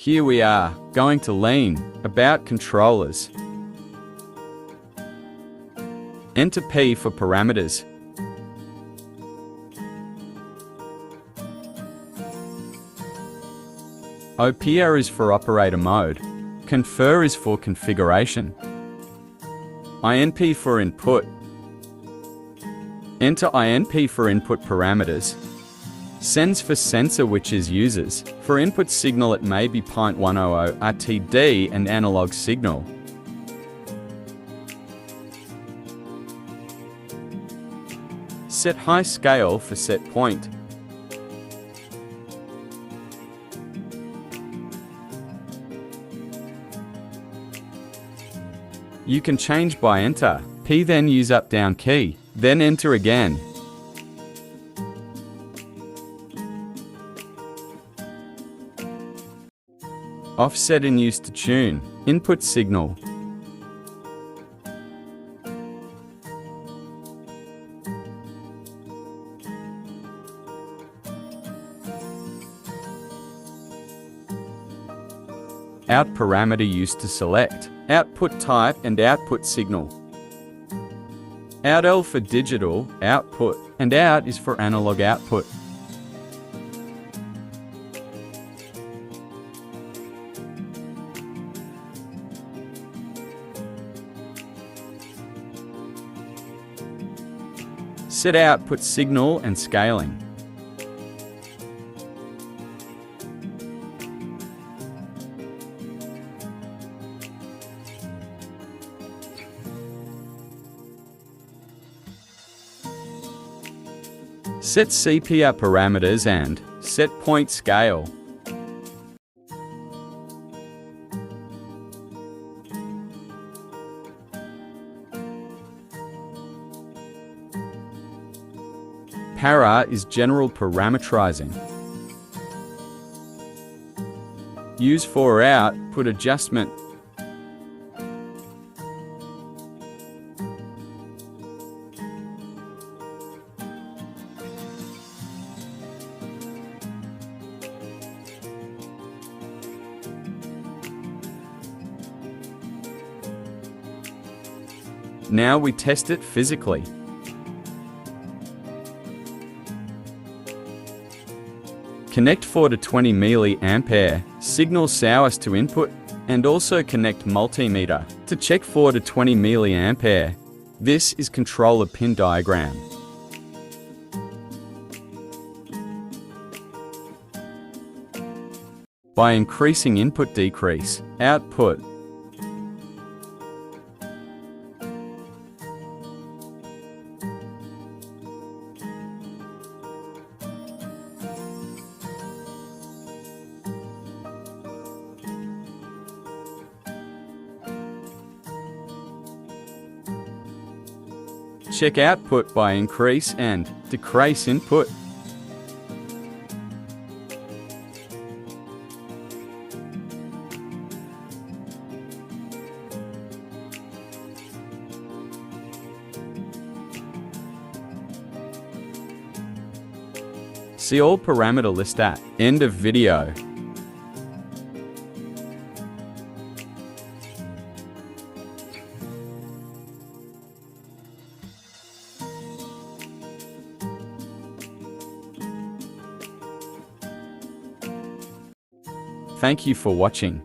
Here we are, going to learn about controllers. Enter P for parameters. OPR is for operator mode. Confer is for configuration. INP for input. Enter INP for input parameters. Sends for sensor, which is users. For input signal it may be 0.100 RTD and analog signal. Set high scale for set point. You can change by enter, P then use up down key, then enter again. Offset in use to tune, input signal. Out parameter used to select output type and output signal. Out L for digital output, and out is for analog output. Set output signal and scaling. Set CPR parameters and set point scale. Para is general parameterizing. Use for output adjustment. Now we test it physically. Connect 4 to 20 mA signal source to input, and also connect multimeter to check 4 to 20 mA. This is controller pin diagram. By increasing input, decrease output. Check output by increase and decrease input. See all parameter list at end of video. Thank you for watching.